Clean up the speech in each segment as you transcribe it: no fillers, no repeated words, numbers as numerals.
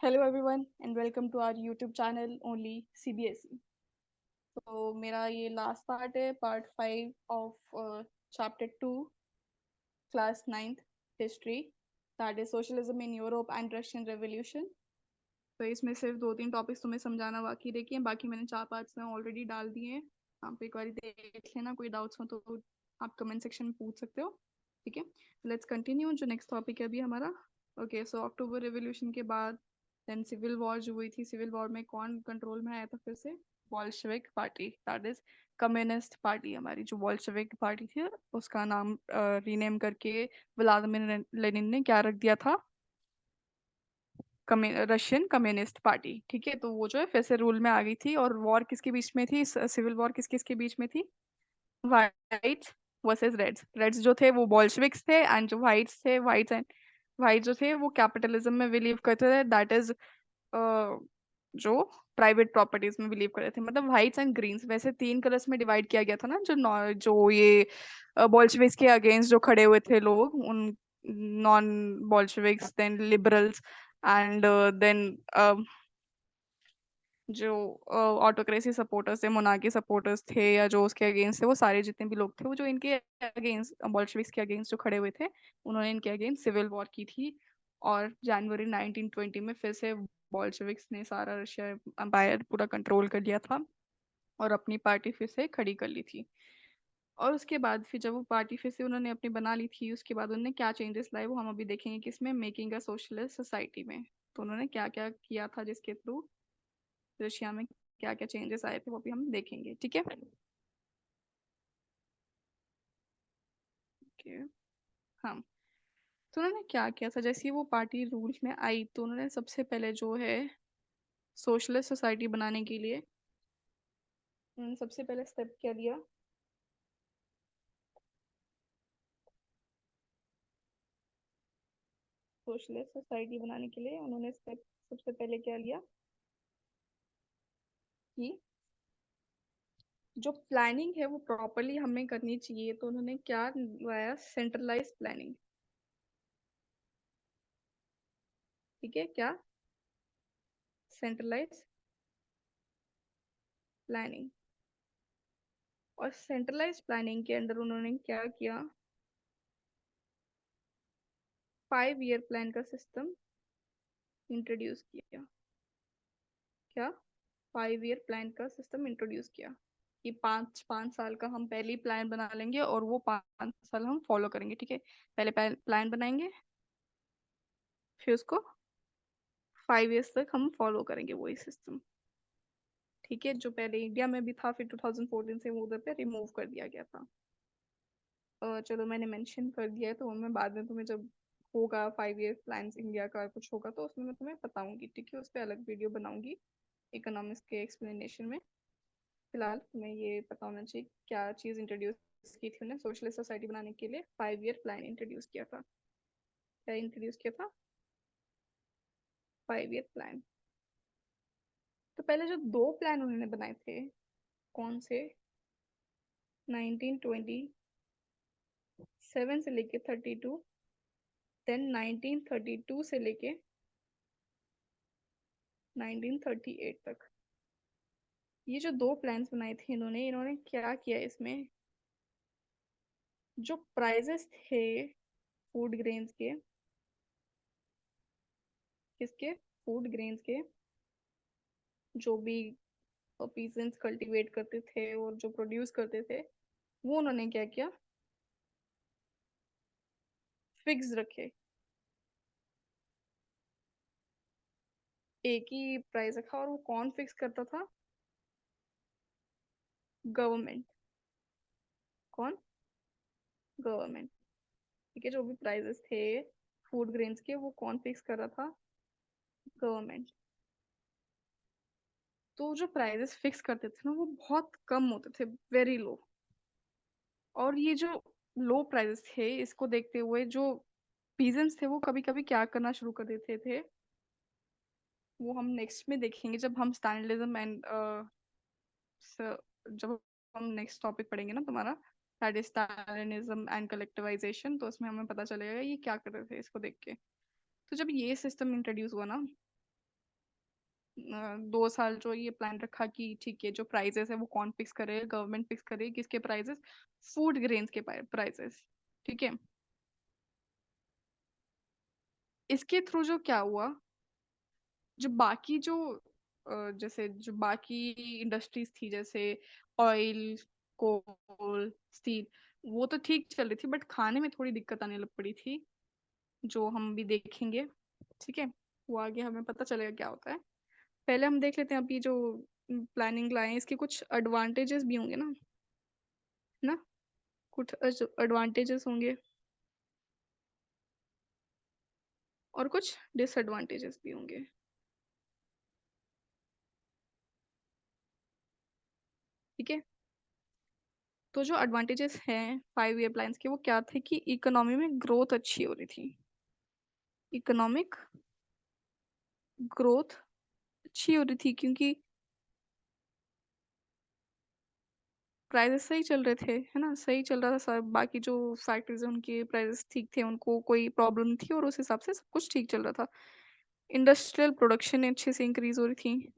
Hello everyone and welcome to our YouTube channel only CBSE. तो मेरा ये last part है part 5 of chapter 2 class 9th history that is socialism in Europe and Russian revolution. तो इसमें सिर्फ 2-3 topics तुम्हें समझाना बाकी रखे हैं, बाकी मैंने 4 पार्ट्स में ऑलरेडी डाल दिए हैं। आप एक बार देख लेना, कोई डाउट्स हो तो आप कमेंट सेक्शन में पूछ सकते हो। ठीक है, लेट्स कंटिन्यू। जो नेक्स्ट टॉपिक है अभी हमारा, ओके सो अक्टूबर रेवोल्यूशन के बाद देन सिविल वॉर जो हुई थी, सिविल वॉर में कौन कंट्रोल में आया था फिर से? Bolshevik party, that is communist party. हमारी जो बॉल्शेविक पार्टी थी उसका नाम रीनेम करके व्लादिमीर लेनिन ने क्या रख दिया था? Russian communist party. ठीक है, तो वो जो है फिर से रूल में आ गई थी। और वॉर किसके बीच में थी? सिविल वॉर किस किसके बीच में थी? Whites versus Reds. रेड्स जो थे वो बॉल्शेविक्स थे एंड जो व्हाइट्स थे, व्हाइट जो थे वो कैपिटलिज्म में बिलीव करते थे, दैट इज जो प्राइवेट प्रॉपर्टीज में बिलीव करते थे। मतलब व्हाइट्स एंड ग्रीन्स, वैसे 3 कलर्स में डिवाइड किया गया था ना, जो ये बॉल्शेविक्स के अगेंस्ट जो खड़े हुए थे लोग, उन non Bolsheviks, then liberals and then जो ऑटोक्रेसी सपोर्टर्स थे, मोनार्की सपोर्टर्स थे, या जो उसके अगेंस्ट थे, वो सारे जितने भी लोग थे, वो जो इनके अगेंस्ट बॉल्शेविक्स के अगेंस्ट जो खड़े हुए थे, उन्होंने इनके अगेंस्ट सिविल वॉर की थी। और जनवरी 1920 में फिर से बॉल्शेविक्स ने सारा रशिया एम्पायर पूरा कंट्रोल कर लिया था और अपनी पार्टी फिर से खड़ी कर ली थी। और उसके बाद फिर जब वो पार्टी फिर से उन्होंने अपनी बना ली थी, उसके बाद उन्होंने क्या चेंजेस लाए वो हम अभी देखेंगे किसमें, मेकिंग अ सोशलिस्ट सोसाइटी में। तो उन्होंने क्या क्या किया था जिसके थ्रू रशिया में क्या क्या चेंजेस आए थे वो भी हम देखेंगे। ठीक है, ओके। हाँ, तो उन्होंने क्या किया था, जैसे ही वो पार्टी रूल में आई तो उन्होंने सबसे पहले जो है सोशलिस्ट सोसाइटी बनाने के लिए उन्होंने सबसे पहले स्टेप क्या लिया? सोशलिस्ट सोसाइटी बनाने के लिए उन्होंने स्टेप सबसे पहले क्या लिया कि जो प्लानिंग है वो प्रॉपरली हमें करनी चाहिए। तो उन्होंने क्या लाया? Centralise planning. ठीक है, क्या? Centralise planning. और सेंट्रलाइज प्लानिंग के अंदर उन्होंने क्या किया? 5 ईयर प्लान का सिस्टम इंट्रोड्यूस किया। क्या? 5 ईयर प्लान का सिस्टम इंट्रोड्यूस किया कि पाँच पाँच साल का हम पहले ही प्लान बना लेंगे और वो 5 साल हम फॉलो करेंगे। ठीक है, पहले प्लान बनाएंगे, फिर उसको 5 ईयर्स तक हम फॉलो करेंगे वही सिस्टम। ठीक है, जो पहले इंडिया में भी था फिर 2014 से वो उधर पे रिमूव कर दिया गया था। चलो मैंने मेंशन कर दिया है, तो मैं बाद में तुम्हें जब होगा 5 ईयर प्लान इंडिया का कुछ होगा तो उसमें मैं तुम्हें बताऊंगी। ठीक है, उस पर अलग वीडियो बनाऊंगी इकोनॉमिक्स के एक्सप्लेनेशन में। फिलहाल तुम्हें ये पता होना चाहिए क्या चीज़ इंट्रोड्यूस की थी उन्हें सोशलिस्ट सोसाइटी बनाने के लिए। 5 ईयर प्लान इंट्रोड्यूस किया था। क्या इंट्रोड्यूस किया था? 5 ईयर प्लान। तो पहले जो 2 प्लान उन्होंने बनाए थे, कौन से? 1927 से लेके 32, देन 1932 से लेके 1938 तक। ये जो 2 प्लान्स बनाए थे इन्होंने इन्होंने क्या किया इसमें? जो प्राइजेस थे फूड ग्रेन्स के, किसके? फूड ग्रेन्स के, जो भी पीसेंट्स कल्टीवेट करते थे और जो प्रोड्यूस करते थे, वो उन्होंने क्या किया? फिक्स रखे। एक ही प्राइस रखा। और वो कौन फिक्स करता था? गवर्नमेंट। कौन? गवर्नमेंट। ठीक है, जो भी प्राइजेस थे फूड ग्रेन्स के वो कौन फिक्स कर रहा था? गवर्नमेंट। तो जो प्राइजेस फिक्स करते थे ना वो बहुत कम होते थे, वेरी लो। और ये जो लो प्राइजेस थे इसको देखते हुए जो पीजेंट्स थे वो कभी कभी क्या करना शुरू कर देते थे, वो हम नेक्स्ट में देखेंगे जब हम स्टैंडर्डिज्म एंड जब हम नेक्स्ट टॉपिक पढ़ेंगे ना तुम्हारा, दैट इज स्टालिनिज्म एंड कलेक्टिवाइजेशन, तो उसमें हमें पता चलेगा ये क्या कर रहे थे इसको देख के। तो जब ये सिस्टम इंट्रोड्यूस हुआ ना 2 साल जो ये प्लान रखा कि ठीक है जो प्राइजेस है वो कौन फिक्स करेगा, गवर्नमेंट फिक्स करेगी किसके प्राइजेस, फूड ग्रेन्स के प्राइजेस। ठीक है। इसके थ्रू जो क्या हुआ, जो बाकी जो जैसे जो बाकी इंडस्ट्रीज थी जैसे ऑयल, कोल, स्टील, वो तो ठीक चल रही थी बट खाने में थोड़ी दिक्कत आने लग पड़ी थी, जो हम भी देखेंगे। ठीक है, वो आगे हमें पता चलेगा क्या होता है। पहले हम देख लेते हैं अभी जो प्लानिंग लाए हैं इसके कुछ एडवांटेजेस भी होंगे ना, है ना, कुछ एडवांटेजेस होंगे और कुछ डिसएडवांटेजेस भी होंगे। ठीक है, तो जो एडवांटेजेस हैं 5 ईयर प्लान्स के वो क्या थे कि इकोनॉमी में ग्रोथ अच्छी हो रही थी, इकोनॉमिक ग्रोथ अच्छी हो रही थी क्योंकि प्राइसेस सही चल रहे थे, है ना, सही चल रहा था सब, बाकी जो फैक्ट्रीज उनके प्राइसेस ठीक थे, उनको कोई प्रॉब्लम नहीं थी और उस हिसाब से सब कुछ ठीक चल रहा था। इंडस्ट्रियल प्रोडक्शन अच्छे से इंक्रीज हो रही थी।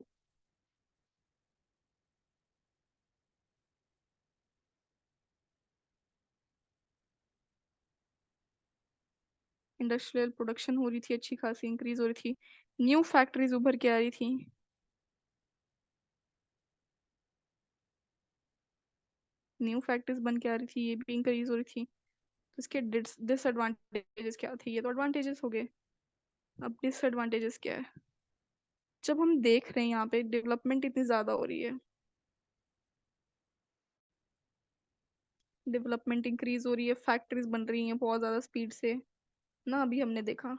इंडस्ट्रियल प्रोडक्शन हो रही थी, अच्छी खासी इंक्रीज हो रही थी, न्यू फैक्ट्रीज उभर के आ रही थी, न्यू फैक्ट्रीज बन के आ रही थी, ये भी इंक्रीज हो रही थी। तो इसके डिसएडवांटेजेस क्या थे, ये तो एडवांटेजेस हो गए। अब डिसएडवांटेजेस क्या है, जब हम देख रहे हैं यहाँ पे डेवलपमेंट इतनी ज्यादा हो रही है, डेवलपमेंट इंक्रीज हो रही है, फैक्ट्रीज बन रही हैं बहुत ज्यादा स्पीड से, ना अभी हमने देखा।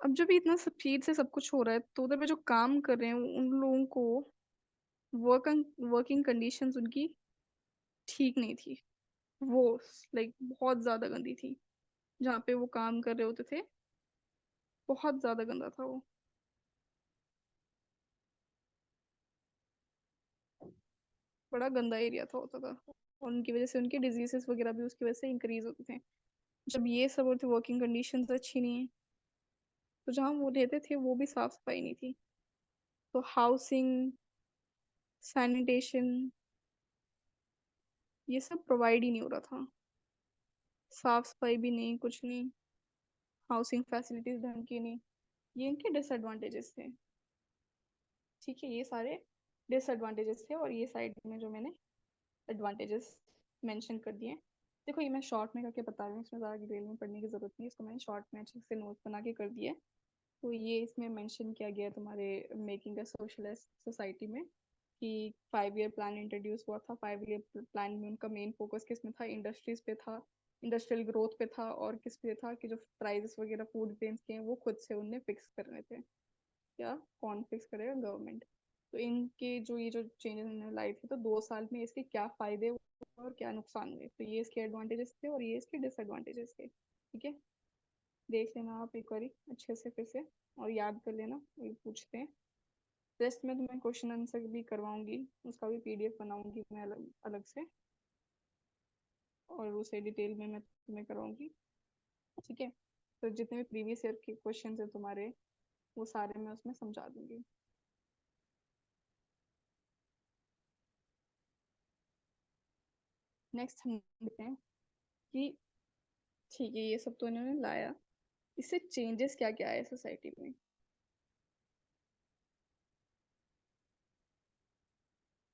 अब जब इतना स्पीड से सब कुछ हो रहा है तो उधर पे जो काम कर रहे हैं उन लोगों को वर्किंग वर्किंग कंडीशंस उनकी ठीक नहीं थी, वो लाइक बहुत ज्यादा गंदी थी, जहाँ पे वो काम कर रहे होते थे बहुत ज्यादा गंदा था वो, बड़ा गंदा एरिया था होता था, और उनकी वजह से उनके डिजीजेस वगैरह भी उसकी वजह से इंक्रीज होते थे। जब ये सब होती वर्किंग कंडीशंस अच्छी नहीं है, तो जहाँ वो रहते थे वो भी साफ सफाई नहीं थी, तो हाउसिंग, सैनिटेशन, ये सब प्रोवाइड ही नहीं हो रहा था, साफ सफाई भी नहीं, कुछ नहीं, हाउसिंग फैसिलिटीज ढंग की नहीं, ये इनके डिसएडवांटेजेस थे। ठीक है, ये सारे डिसएडवांटेजेस थे और ये साइड में जो मैंने एडवांटेजेस मेंशन कर दिए। देखो ये मैं शॉर्ट में करके बता रही हूँ, इसमें ज़्यादा डिटेल में पढ़ने की ज़रूरत नहीं है, इसको मैंने शॉर्ट में अच्छे से नोट बना के कर दिया है। तो ये इसमें मेंशन किया गया है तुम्हारे मेकिंग अ सोशलिस्ट सोसाइटी में कि 5 ईयर प्लान इंट्रोड्यूस हुआ था। 5 ईयर प्लान में उनका मेन फोकस किस में था, इंडस्ट्रीज पे था, इंडस्ट्रियल ग्रोथ पे था, और किस पे था कि जो प्राइजेस वगैरह फूड ग्रेन्स के हैं वो खुद से उनने फिक्स करने थे, या कौन फिक्स करेगा, गवर्नमेंट। तो इनके जो ये जो चेंजेस इन्होंने लाए थे तो 2 साल में इसके क्या फायदे हुए और क्या नुकसान हुए, तो ये इसके एडवांटेजेस थे और ये इसके डिसएडवांटेजेस थे। ठीक है, देख लेना आप एक बारी अच्छे से फिर से और याद कर लेना, ये पूछते हैं। रेस्ट में तुम्हें क्वेश्चन आंसर भी करवाऊंगी, उसका भी पीडीएफ बनाऊंगी मैं अलग अलग से, और उसे डिटेल में मैं तुम्हें करवाऊंगी। ठीक है, तो जितने भी प्रीवियस ईयर के क्वेश्चन है तुम्हारे वो सारे मैं उसमें समझा दूंगी। नेक्स्ट हम देखते हैं कि ठीक है ये सब तो इन्होंने लाया, इससे चेंजेस क्या क्या है सोसाइटी में।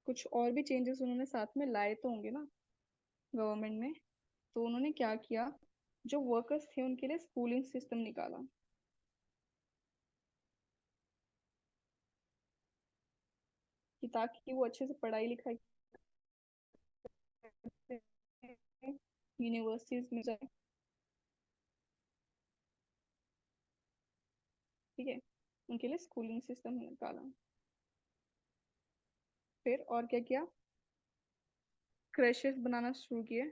कुछ और भी चेंजेस उन्होंने साथ में लाए तो होंगे ना गवर्नमेंट में। तो उन्होंने क्या किया, जो वर्कर्स थे उनके लिए स्कूलिंग सिस्टम निकाला, कि ताकि वो अच्छे से पढ़ाई लिखाई यूनिवर्सिटीज में जाए। ठीक है, उनके लिए स्कूलिंग सिस्टम निकाला। फिर और क्या किया, क्रैशेस बनाना शुरू किए,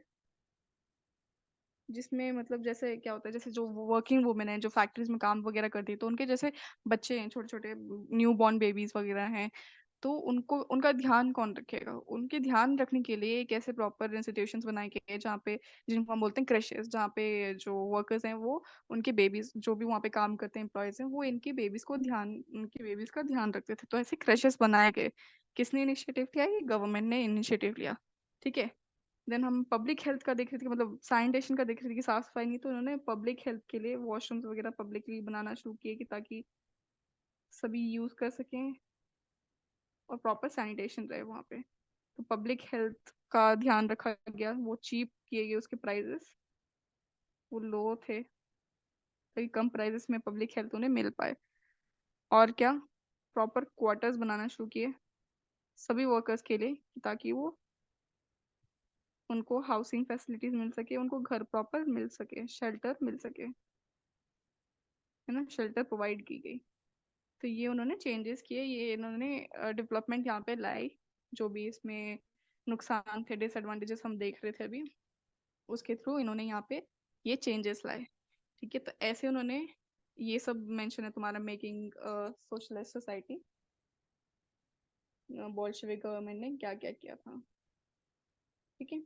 जिसमें मतलब जैसे क्या होता है, जैसे जो वर्किंग वुमेन है जो फैक्ट्रीज में काम वगैरह करती है तो उनके जैसे बच्चे हैं छोटे छोटे न्यू बॉर्न बेबीज वगैरह हैं, तो उनको उनका ध्यान कौन रखेगा? उनके ध्यान रखने के लिए एक ऐसे प्रॉपर इंस्टीट्यूशंस बनाए गए हैं जहाँ पे, जिनको हम बोलते हैं क्रेशेस, जहाँ पे जो वर्कर्स हैं वो उनके बेबीज, जो भी वहाँ पे काम करते हैं एम्प्लॉयज हैं, वो इनकी बेबीज को ध्यान, उनकी बेबीज का ध्यान रखते थे। तो ऐसे क्रेशेस बनाए गए। किसने इनिशिएटिव लिया? ये गवर्नमेंट ने इनिशिएटिव लिया। ठीक है। देन हम पब्लिक हेल्थ का देख रहे थे, मतलब सैनिटेशन का देख रहे थे कि साफ सफाई नहीं, तो उन्होंने पब्लिक हेल्थ के लिए वॉशरूम्स वगैरह पब्लिकली बनाना शुरू किए कि ताकि सभी यूज कर सकें और प्रॉपर सैनिटेशन रहे वहाँ पे। तो पब्लिक हेल्थ का ध्यान रखा गया, वो चीप किए गए उसके प्राइजेस, वो लो थे ताकि कम प्राइजेस में पब्लिक हेल्थ उन्हें मिल पाए। और क्या, प्रॉपर क्वार्टर्स बनाना शुरू किए सभी वर्कर्स के लिए ताकि वो, उनको हाउसिंग फैसिलिटीज मिल सके, उनको घर प्रॉपर मिल सके, शेल्टर मिल सके, है ना, शेल्टर प्रोवाइड की गई। तो ये उन्होंने चेंजेस किए, ये इन्होंने डेवलपमेंट यहाँ पे लाई। जो भी इसमें नुकसान थे, डिसएडवांटेजेस हम देख रहे थे अभी, उसके थ्रू इन्होंने यहाँ पे ये चेंजेस लाए। ठीक है, तो ऐसे उन्होंने, ये सब मेंशन है तुम्हारा making socialist society, Bolshevik government ने क्या क्या किया था। ठीक है।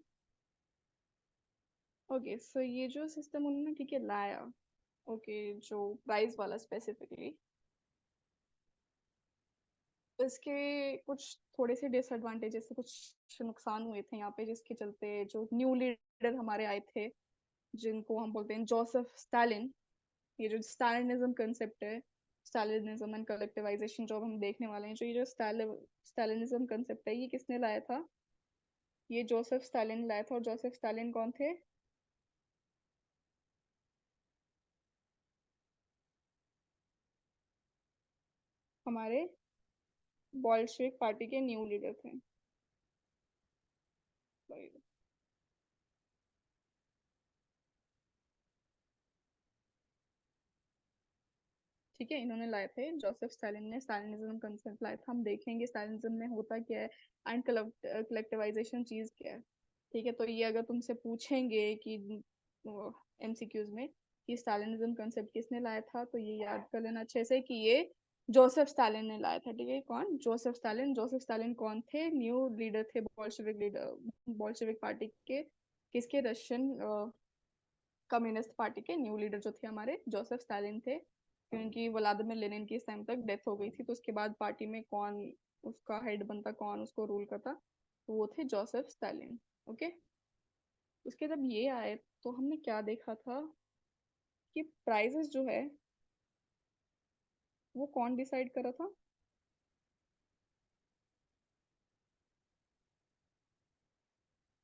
ओके, सो ये जो सिस्टम उन्होंने, ठीक है, लाया। ओके, जो प्राइस वाला स्पेसिफिकली, इसके कुछ थोड़े से डिसएडवांटेजेस, कुछ नुकसान हुए थे यहाँ पे, जिसके चलते जो न्यू लीडर हमारे आए थे, जिनको हम बोलते हैं जोसेफ स्टालिन, ये जो स्टालिनिज्म कंसेप्ट है, स्टालिनिज्म एंड कलेक्टिवाइजेशन जो अब हम देखने वाले हैं, जो ये जो स्टालिनिज्म कंसेप्ट है, ये किसने लाया था? ये जोसेफ स्टालिन लाया था। और जोसेफ स्टालिन कौन थे? हमारे बॉल्शेविक पार्टी के न्यू लीडर थे। ठीक है, इन्होंने लाए थे, जोसेफ स्टालिन ने स्टालिनिज्म कंसेप्ट लाया था। हम देखेंगे स्टालिनिज्म में होता क्या है एंड कलेक्टिवाइजेशन चीज क्या है। ठीक है, तो ये अगर तुमसे पूछेंगे कि एमसीक्यूज में कि स्टालिनिज्म कंसेप्ट किसने लाया था, तो ये याद कर लेना अच्छे से कि ये जोसेफ स्टालिन ने लाया था। ठीक है, कौन? Joseph Stalin. जोसेफ स्टालिन कौन थे? न्यू लीडर थे, बॉल्शेविक लीडर, बॉल्शेविक पार्टी के, किसके? रशियन कम्युनिस्ट पार्टी के न्यू लीडर जो थे हमारे जोसेफ स्टालिन थे। क्योंकि व्लादिमीर लेनिन की इस टाइम तक डेथ हो गई थी, तो उसके बाद पार्टी में कौन उसका हेड बनता, कौन उसको रूल करता, तो वो थे जोसेफ स्टालिन। ओके। उसके जब ये आए, तो हमने क्या देखा था कि प्राइजेस जो है वो कौन डिसाइड करा था?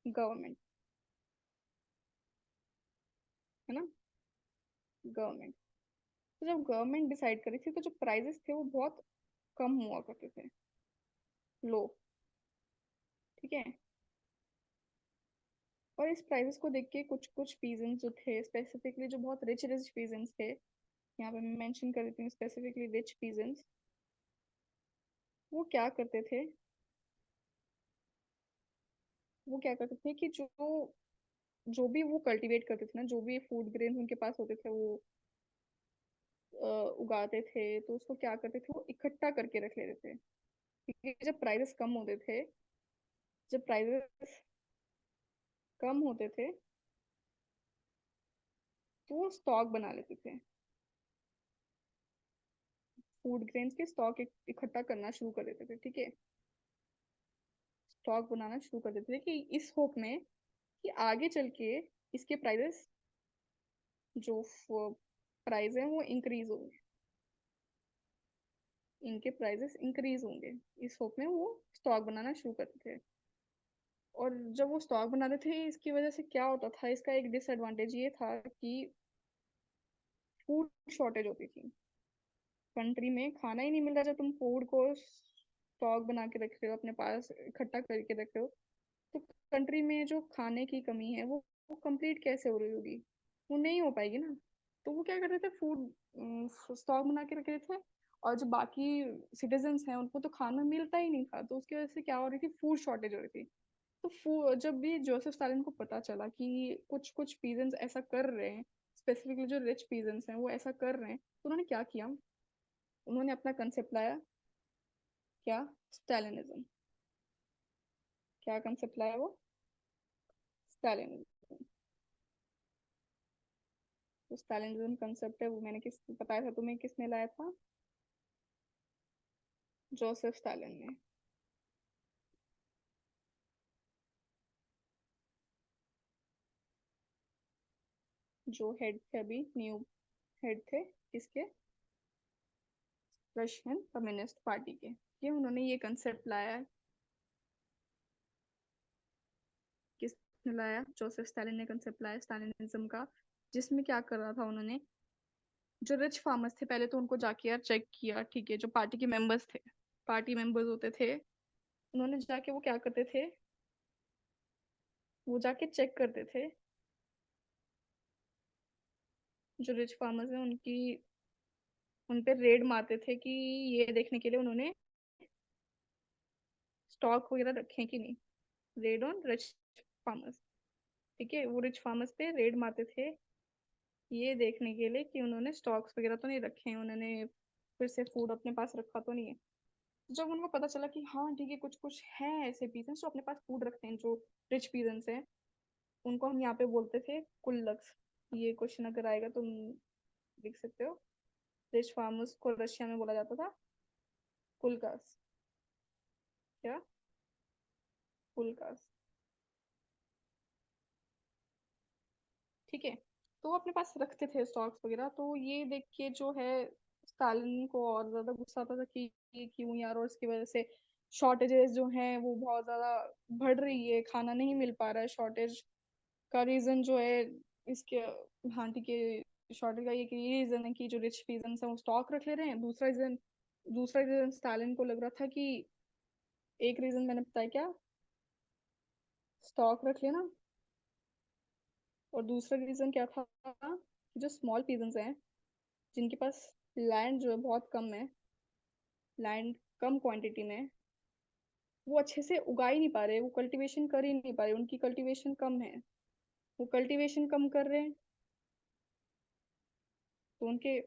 गवर्नमेंट, है ना, गवर्नमेंट। तो जब गवर्नमेंट डिसाइड करी थी, तो जो प्राइजेस थे वो बहुत कम हुआ करते थे, लो। ठीक है। और इस प्राइजेस को देख के कुछ कुछ पीजेंट्स जो थे, स्पेसिफिकली जो बहुत रिच रिच पीजेंट्स थे, यहाँ पे मैं मेंशन कर देती हूँ स्पेसिफिकली रिच पीजेंट्स, वो क्या करते थे? वो क्या करते थे कि जो जो भी वो कल्टीवेट करते थे ना, जो भी फूड ग्रेन उनके पास होते थे, वो उगाते थे, तो उसको क्या करते थे? वो इकट्ठा करके रख लेते थे। क्योंकि जब प्राइसेस कम होते थे, जब प्राइसेस कम होते थे, तो वो स्टॉक बना लेते थे, फूड ग्रेन्स के स्टॉक इकट्ठा करना शुरू कर देते थे। ठीक है, स्टॉक बनाना शुरू कर देते थे कि इस होप में कि आगे चल के इसके प्राइसेस, जो प्राइस है वो इंक्रीज होंगे, इनके प्राइसेस इंक्रीज होंगे, इस होप में वो स्टॉक बनाना शुरू करते थे। और जब वो स्टॉक बनाते थे, इसकी वजह से क्या होता था, इसका एक डिसएडवांटेज ये था कि फूड शॉर्टेज होती थी। कंट्री में खाना ही नहीं मिल रहा, जब तुम फूड को स्टॉक बना के रख रहे हो, अपने पास इकट्ठा करके रख रहे हो, तो कंट्री में जो खाने की कमी है वो कंप्लीट कैसे हो रही होगी? वो नहीं हो पाएगी ना। तो वो क्या कर रहे थे, फूड स्टॉक बना के रख रहे थे, और जो बाकी सिटीजन्स हैं उनको तो खाना मिलता ही नहीं था, तो उसकी वजह से क्या हो रही थी, फूड शॉर्टेज हो रही थी। तो जब भी जोसेफ स्टालिन को पता चला कि कुछ कुछ पीजेंट्स ऐसा कर रहे हैं, स्पेसिफिकली जो रिच पीजेंट्स हैं वो ऐसा कर रहे हैं, तो उन्होंने क्या किया? उन्होंने अपना कंसेप्ट लाया क्या? स्टालिनिज्म। क्या कंसेप्ट लाया वो? स्टालिनिज्म। तो स्टालिनिज्म कंसेप्ट है वो मैंने किस बताया था तुम्हें, किसने लाया था? जोसेफ स्टालिन ने। जो हेड थे अभी, न्यू हेड थे किसके? रशियन कम्युनिस्ट पार्टी के। ये उन्होंने ये कंसेप्ट लाया है। किसने लाया? जोसेफ स्टालिन ने कंसेप्ट लाया स्टालिनिज्म का। जिसमें क्या कर रहा था उन्होंने, जो रिच फार्मर्स थे पहले तो उनको जाके यार चेक किया, ठीक है, जो पार्टी के मेंबर्स थे, पार्टी मेंबर्स होते थे, उन्होंने जाके वो क्या करते थे, वो जाके चेक करते थे जो रिच फार्मर्स हैं उनकी, उन पे रेड मारते थे कि ये देखने के लिए उन्होंने स्टॉक वगैरह रखे हैं कि नहीं। Red on rich farmers. ठीक है, वो रिच फार्मर्स पे रेड मारते थे ये देखने के लिए कि उन्होंने स्टॉक्स वगैरह तो नहीं रखे हैं, उन्होंने फिर से फूड अपने पास रखा तो नहीं है। जब उनको पता चला कि हाँ ठीक है, कुछ कुछ है ऐसे पीजेंट्स जो अपने पास फूड रखते हैं, जो रिच पीजेंट्स हैं, उनको हम यहाँ पे बोलते थे कुल्लक्स। ये क्वेश्चन अगर आएगा तुम लिख सकते हो। रिच फार्मर्स को रशिया में बोला जाता था कुल्कास। क्या? कुल्कास। ठीक है। तो वो अपने पास रखते थे स्टॉक्स वगैरह, तो ये देख के जो है स्टालिन को और ज्यादा गुस्सा आता था कि ये क्यों यार, और इसकी वजह से शॉर्टेजेस जो हैं वो बहुत ज्यादा बढ़ रही है, खाना नहीं मिल पा रहा है। शॉर्टेज का रीजन जो है इसके, हाँ ठीक है, शॉर्टेज का ये रीजन है कि जो रिच पीजन्स हैं वो स्टॉक रख ले रहे हैं। दूसरा रीजन स्टालिन को लग रहा था कि, एक रीजन मैंने बताया क्या, स्टॉक रख लेना, और दूसरा रीजन क्या था कि जो स्मॉल पीजन्स हैं जिनके पास लैंड जो है बहुत कम है, लैंड कम क्वांटिटी में, वो अच्छे से उगा ही नहीं पा रहे, वो कल्टीवेशन कर ही नहीं पा रहे, उनकी कल्टीवेशन कम है। वो कल्टीवेशन कम कर रहे हैं तो उनके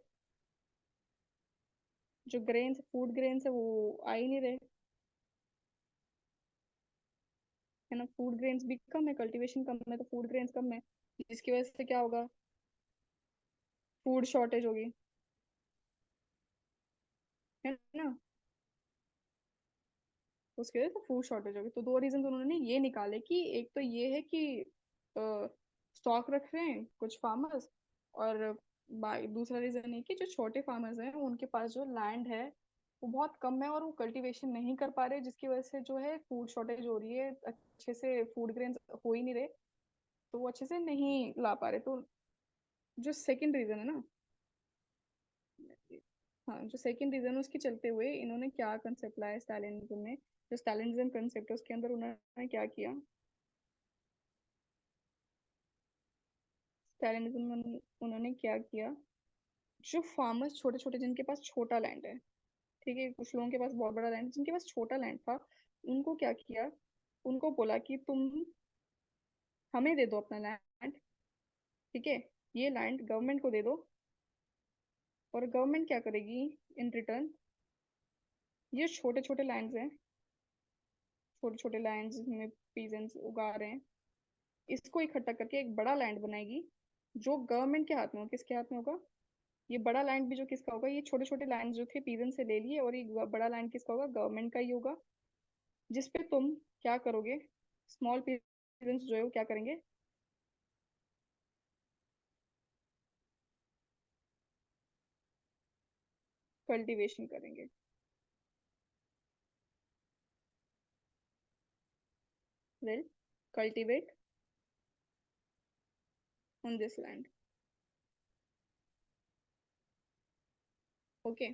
जो ग्रेन्स, फूड ग्रेन्स है वो आ ही नहीं रहे, है ना। फूड ग्रेन्स भी कम है, कल्टीवेशन कम है, तो फूड ग्रेन्स कम है, जिसकी वजह से क्या होगा, फूड शॉर्टेज होगी, है ना। तो उसकी वजह से फूड शॉर्टेज होगी। तो दो रीजन उन्होंने ये निकाले कि एक तो ये है कि स्टॉक रख रहे हैं कुछ फार्मर्स, और दूसरा रीजन है कि जो छोटे फार्मर्स हैं उनके पास जो लैंड है वो बहुत कम है और वो कल्टीवेशन नहीं कर पा रहे, जिसकी वजह से जो है फूड शॉर्टेज हो रही है, अच्छे से फूड ग्रेन्स हो ही नहीं रहे, तो वो अच्छे से नहीं ला पा रहे। तो जो सेकंड रीजन है ना, हाँ, जो सेकंड रीजन है उसके चलते हुए इन्होंने क्या कंसेप्ट लाया स्टालिनिज्म में, जो स्टालिनिज्म कंसेप्ट है उसके अंदर उन्होंने क्या किया, स्टालिनिज्म में उन्होंने क्या किया, जो फार्मर्स छोटे छोटे जिनके पास छोटा लैंड है, ठीक है, कुछ लोगों के पास बहुत बड़ा लैंड, जिनके पास छोटा लैंड था, उनको क्या किया, उनको बोला कि तुम हमें दे दो अपना लैंड, ठीक है, ये लैंड गवर्नमेंट को दे दो, और गवर्नमेंट क्या करेगी इन रिटर्न, ये छोटे छोटे लैंड्स हैं, छोटे छोटे लैंड्स में पीजेंट्स उगा रहे हैं, इसको इकट्ठा करके एक बड़ा लैंड बनाएगी, जो गवर्नमेंट के हाथ में होगा। किसके हाथ में होगा? ये बड़ा लैंड भी जो किसका होगा, ये छोटे छोटे लैंड जो थे पीजेंट से ले लिए, और ये बड़ा लैंड किसका होगा, गवर्नमेंट का ही होगा, जिसपे तुम क्या करोगे, स्मॉल पीजेंट्स जो है वो क्या करेंगे, कल्टीवेशन करेंगे। Well, cultivate on this land. Okay.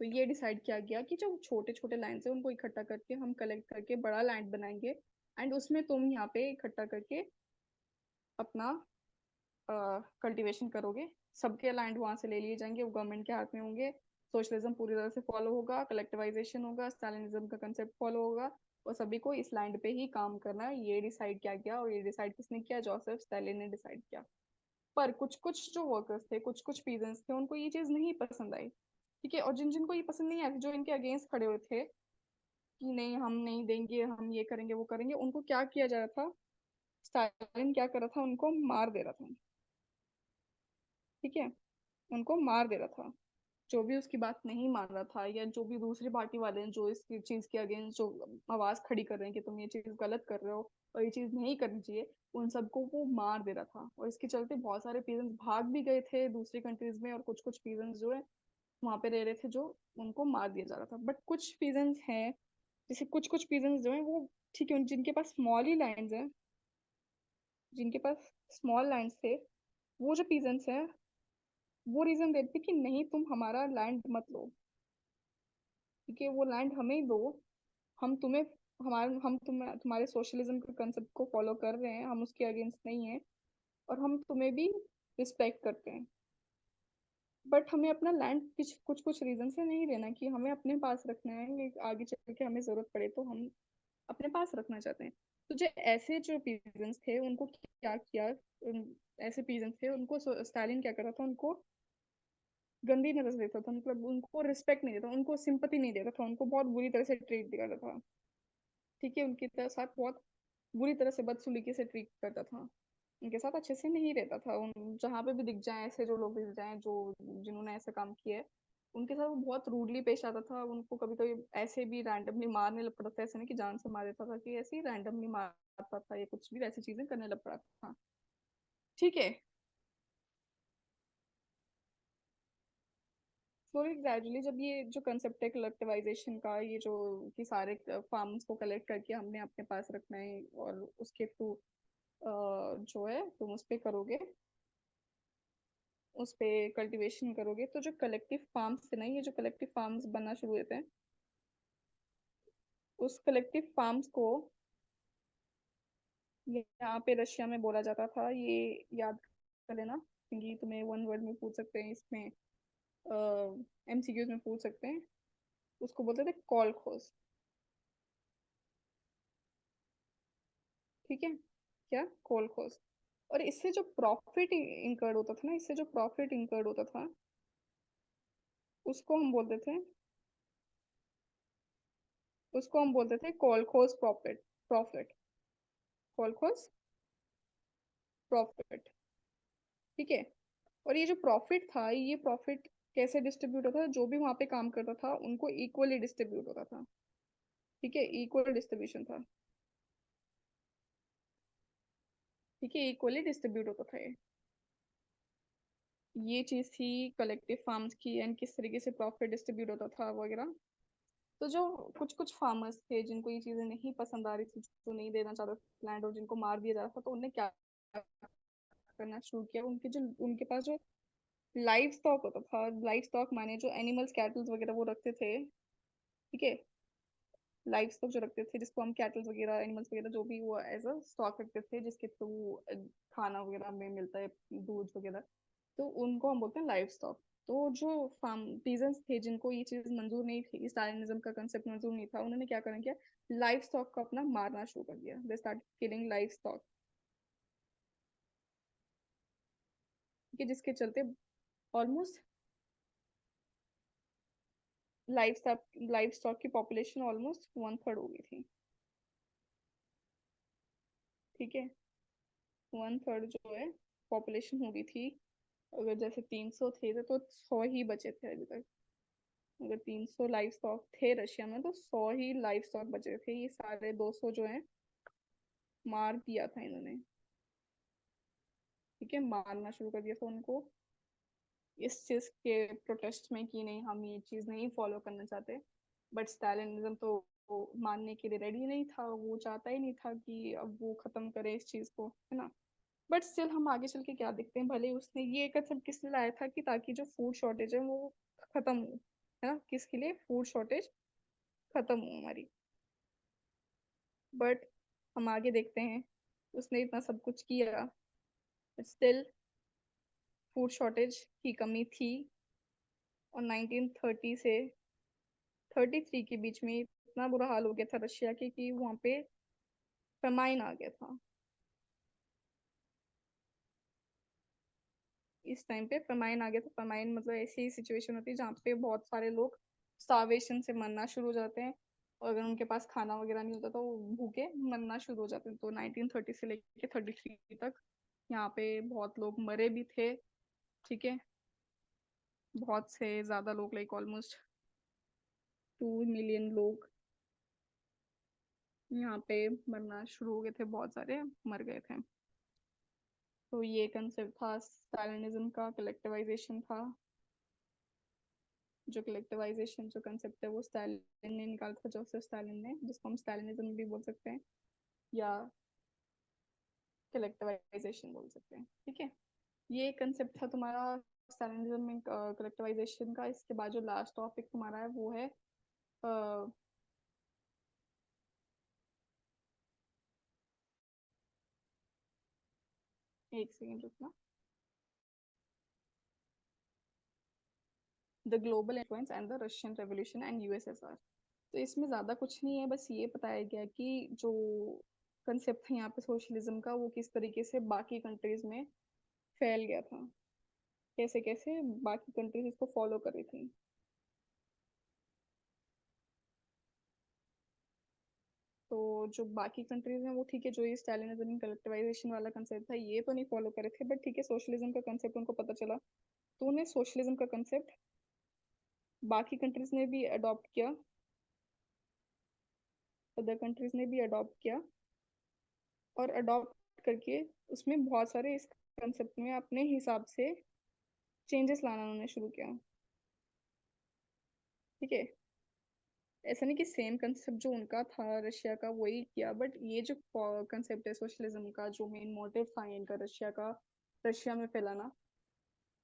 तो ये डिसाइड किया गया कि जो छोटे छोटे लैंड्स है उनको इकट्ठा करके हम कलेक्ट करके बड़ा लैंड बनाएंगे, एंड उसमें तुम यहाँ पे इकट्ठा करके अपना कल्टीवेशन करोगे, सबके लैंड वहां से ले लिए जाएंगे, वो गवर्नमेंट के हाथ में होंगे, सोशलिज्म पूरी तरह से फॉलो होगा, कलेक्टिवाइजेशन होगा, स्टालिनिज्म का कंसेप्ट फॉलो होगा, और सभी को इस लैंड पे ही काम करना है, ये डिसाइड किया गया। और ये डिसाइड किसने किया? जोसेफ स्टालिन ने डिसाइड किया। पर कुछ कुछ जो वर्कर्स थे, कुछ कुछ पीजेंट्स थे, उनको ये चीज नहीं पसंद आई, ठीक है, और जिन जिनको ये पसंद नहीं आई, जो इनके अगेंस्ट खड़े हुए थे, कि नहीं हम नहीं देंगे, हम ये करेंगे वो करेंगे, उनको क्या किया जा रहा था, स्टालिन क्या कर रहा था, उनको मार दे रहा था। ठीक है, उनको मार दे रहा था। जो भी उसकी बात नहीं मान रहा था, या जो भी दूसरी पार्टी वाले हैं जो इस चीज के अगेंस्ट जो आवाज खड़ी कर रहे हैं कि तुम ये चीज गलत कर रहे हो और ये चीज नहीं करनी चाहिए, उन सबको वो मार दे रहा था। और इसके चलते बहुत सारे पीजेंट्स भाग भी गए थे दूसरी कंट्रीज में, और कुछ कुछ पीजेंट्स जो है वहां पे रह रहे थे, जो उनको मार दिया जा रहा था। बट कुछ पीजेंट्स हैं, जैसे कुछ कुछ पीजेंट्स जो है वो ठीक है, जिनके पास स्मॉल ही लैंड्स हैं, जिनके पास स्मॉल लैंड्स थे, वो जो पीजेंट्स हैं वो रीजन देते कि नहीं तुम हमारा लैंड मत लो, ठीक है, वो लैंड हमें ही दो। हम तुम्हें, तुम्हारे सोशलिज्म के कंसेप्ट को फॉलो कर रहे हैं, हम उसके अगेंस्ट नहीं है, और हम तुम्हें भी रिस्पेक्ट करते हैं। बट हमें अपना लैंड कुछ कुछ कुछ रीजन से नहीं लेना, कि हमें अपने पास रखना है, कि आगे चल के हमें जरूरत पड़े तो हम अपने पास रखना चाहते हैं। तो जो ऐसे जो पीजेंट्स थे उनको क्या किया, ऐसे पीजेंट्स थे उनको स्टालिन क्या कर रहा था, उनको गंदी नजर से देखता था, मतलब उनको रिस्पेक्ट नहीं देता, उनको सिंपति नहीं देता था, उनको बहुत बुरी तरह से ट्रीट करता था। ठीक है, उनके साथ बहुत बुरी तरह से बदसलूकी से ट्रीट करता था, उनके साथ अच्छे से नहीं रहता था। उन जहाँ पे भी दिख जाए ऐसे जो लोग दिख जाए जो जिन्होंने ऐसा काम किया है, उनके साथ वो बहुत रूडली पेश आता था। उनको कभी कभी ऐसे भी रैंडमली मारने लग पड़ता था, ऐसे नहीं कि जान से मार देता था, कि ऐसे ही रैंडमली मारता था, या कुछ भी वैसी चीजें करने लग पड़ा था। ठीक है, स्लोली ग्रेजुअली जब ये जो कंसेप्ट है कलेक्टिवाइजेशन का, ये जो कि सारे फार्म्स को कलेक्ट करके हमने अपने पास रखना है, और उसके थ्रू जो है तुम उस पे करोगे, उस पे कल्टीवेशन करोगे, तो जो कलेक्टिव फार्म्स थे ना, ये जो कलेक्टिव फार्म्स बनना शुरू हुए थे, उस कलेक्टिव फार्म्स को यहाँ पे रशिया में बोला जाता था, ये याद कर लेना, क्योंकि तुम्हें वन वर्ड में पूछ सकते हैं इसमें, एमसीक्यूज में पूछ सकते हैं। उसको बोलते थे कॉलखोज। ठीक है, क्या कॉलखोज। और इससे जो प्रॉफिट इंकर्ड होता था ना, इससे जो प्रॉफिट इंकर्ड होता था, उसको हम बोलते थे, उसको हम बोलते थे kolkhoz profit. Profit, kolkhoz profit. ठीक है, और ये जो प्रॉफिट था, ये प्रॉफिट कैसे डिस्ट्रीब्यूट होता था, जो भी वहां पे काम करता था उनको इक्वली डिस्ट्रीब्यूट होता था। ठीक है, इक्वल डिस्ट्रीब्यूशन था। ठीक है, इक्वली डिस्ट्रीब्यूट होता था ये चीज थी कलेक्टिव फार्म्स की, एंड किस तरीके से प्रॉफिट डिस्ट्रीब्यूट होता था वगैरह। तो जो कुछ कुछ फार्मर्स थे जिनको ये चीजें नहीं पसंद आ रही थी, जो नहीं देना चाहते थे लैंड, और जिनको मार दिया जा रहा था, तो उन्हें क्या करना शुरू किया, उनके जो उनके पास जो लाइव स्टॉक होता था, लाइव स्टॉक माने जो एनिमल्स कैटल्स वगैरह वो रखते थे। ठीक है, लाइव स्टॉक जो रखते थे, जिसको हम कैटल्स वगैरह एनिमल्स वगैरह जो भी वो एज अ स्टॉक रखते थे, जिसके थ्रू खाना वगैरह में मिलता है, दूध वगैरह, तो उनको हम बोलते हैं लाइव स्टॉक। तो जो फार्म पीजेंट्स थे जिनको ये चीज मंजूर नहीं थी, स्टालिनिज्म का कंसेप्ट मंजूर नहीं था, उन्होंने क्या करना किया, लाइव स्टॉक को अपना मारना शुरू कर दिया, they start killing live stock. ठीक है, जिसके चलते ऑलमोस्ट लाइव स्टॉक की पॉपुलेशन ऑलमोस्ट वन थर्ड हो गई थी। ठीक है, वन थर्ड जो है पॉपुलेशन हो गई थी। अगर जैसे 300 थे तो 100 ही बचे थे अभी तक। अगर 300 लाइव स्टॉक थे रशिया में, तो 100 ही लाइव स्टॉक बचे थे, ये सारे 200 जो है मार दिया था इन्होंने। ठीक है, मारना शुरू कर दिया था उनको, इस चीज के प्रोटेस्ट में, कि नहीं हम ये चीज नहीं फॉलो करना चाहते। बट स्टालिनिज्म तो वो मानने के लिए रेडी नहीं था, वो चाहता ही नहीं था कि अब वो खत्म करे इस चीज को, है ना। बट स्टिल हम आगे चल के क्या देखते हैं, भले उसने ये कदम किसने लाया था, कि ताकि जो फूड शॉर्टेज है वो खत्म हो, है ना, किसके लिए, फूड शॉर्टेज खत्म हो हमारी। बट हम आगे देखते हैं, उसने इतना सब कुछ किया, स्टिल फूड शॉर्टेज की कमी थी। और 1930 से 33 के बीच में इतना बुरा हाल हो गया था रशिया के, कि वहाँ पे फेमाइन आ गया था। इस टाइम पे फेमाइन आ गया था। फेमाइन मतलब ऐसी सिचुएशन होती है जहाँ पे बहुत सारे लोग स्टार्वेशन से मरना शुरू हो जाते हैं, और अगर उनके पास खाना वगैरह नहीं होता तो वो भूखे मरना शुरू हो जाते। तो 1930 से लेके 33 तक यहाँ पे बहुत लोग मरे भी थे। ठीक है, बहुत से ज्यादा लोग, लाइक ऑलमोस्ट 2 मिलियन लोग यहाँ पे मरना शुरू हो गए थे, बहुत सारे मर गए थे। तो ये कंसेप्ट था स्टालिनिज्म का, कलेक्टिवाइजेशन था। जो कलेक्टिवाइजेशन जो कंसेप्ट है वो स्टालिन ने निकाला था, जोसेफ स्टालिन ने, जिसको हम स्टालिनिज्म भी बोल सकते हैं या कलेक्टिवाइजेशन बोल सकते हैं। ठीक है, ये कंसेप्ट था तुम्हारा स्टालिनिज्म में कलेक्टिवाइजेशन का। इसके बाद जो लास्ट टॉपिक तुम्हारा है वो है एक सेकेंड रुकना, the global influence and the Russian revolution and USSR. तो इसमें ज़्यादा कुछ नहीं है, बस ये बताया गया कि जो कंसेप्ट है यहाँ पे सोशलिज्म का, वो किस तरीके से बाकी कंट्रीज में फैल गया था, कैसे कैसे बाकी कंट्रीज इसको फॉलो कर रही थी। तो जो बाकी कंट्रीज हैं वो ठीक है, जो ये स्टालिनिज्म कलेक्टिवाइजेशन वाला कंसेप्ट था ये तो नहीं फॉलो करे थे, बट ठीक है सोशलिज्म का कंसेप्ट उनको पता चला, तो उन्हें सोशलिज्म का कंसेप्ट बाकी कंट्रीज ने भी अडॉप्ट किया, अदर कंट्रीज ने भी अडॉप्ट किया, और अडॉप्ट करके उसमें बहुत सारे इस कंसेप्ट में अपने हिसाब से चेंजेस लाना उन्होंने शुरू किया। ठीक है, ऐसा नहीं कि सेम कंसेप्ट जो उनका था रशिया का वही किया, बट ये जो कंसेप्ट है सोशलिज्म का, जो मेन मोटिव था इनका रशिया का, रशिया में फैलाना,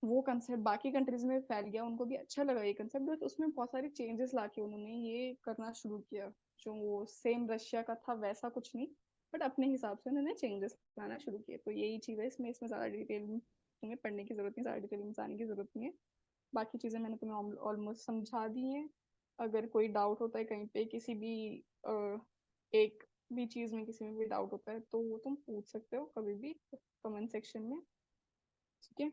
वो कंसेप्ट बाकी कंट्रीज में फैल गया, उनको भी अच्छा लगा ये कंसेप्ट, बट उसमें बहुत सारे चेंजेस लाके उन्होंने ये करना शुरू किया। जो वो सेम रशिया का था वैसा कुछ नहीं, बट अपने हिसाब से उन्होंने चेंजेस लाना शुरू किए। तो यही चीज़ है इसमें, इसमें ज़्यादा डिटेल में तुम्हें पढ़ने की जरूरत नहीं, ज़्यादा डिटेल में जाने की जरूरत नहीं है। बाकी चीज़ें मैंने तुम्हें ऑलमोस्ट समझा दी हैं। अगर कोई डाउट होता है कहीं पे किसी भी एक भी चीज़ में, किसी में भी डाउट होता है, तो वो तुम पूछ सकते हो कभी भी कमेंट सेक्शन में। ठीक है,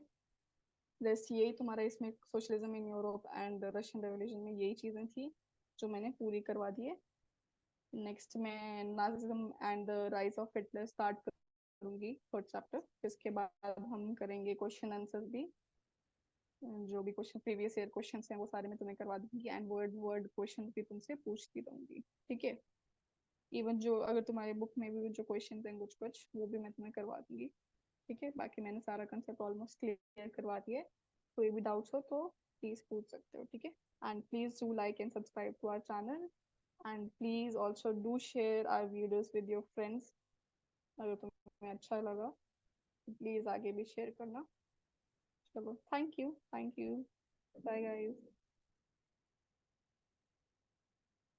बस यही तुम्हारा इसमें socialism in Europe and Russian revolution में यही चीज़ें थी जो मैंने पूरी करवा दी है। नेक्स्ट मैं Nazism and the rise of Hitler start करूंगी थर्ड चैप्टर। इसके बाद हम करेंगे क्वेश्चन आंसर भी, जो भी क्वेश्चन प्रीवियस ईयर क्वेश्चन हैं वो सारे मैं तुम्हें करवा दूंगी, एंड वर्ड वर्ड क्वेश्चन भी तुमसे पूछती रहूंगी। ठीक है, इवन जो अगर तुम्हारे बुक में भी जो क्वेश्चन हैं कुछ कुछ वो भी मैं तुम्हें करवा दूंगी। ठीक है, बाकी मैंने सारा कंसेप्ट ऑलमोस्ट क्लियर करवा दिया है। कोई भी डाउट्स हो तो प्लीज पूछ सकते हो। ठीक है, and please do like and subscribe to our channel, and please also do share our videos with your friends. अगर तुम्हें अच्छा लगा तो प्लीज आगे भी शेयर करना। चलो, thank you, thank you, bye guys.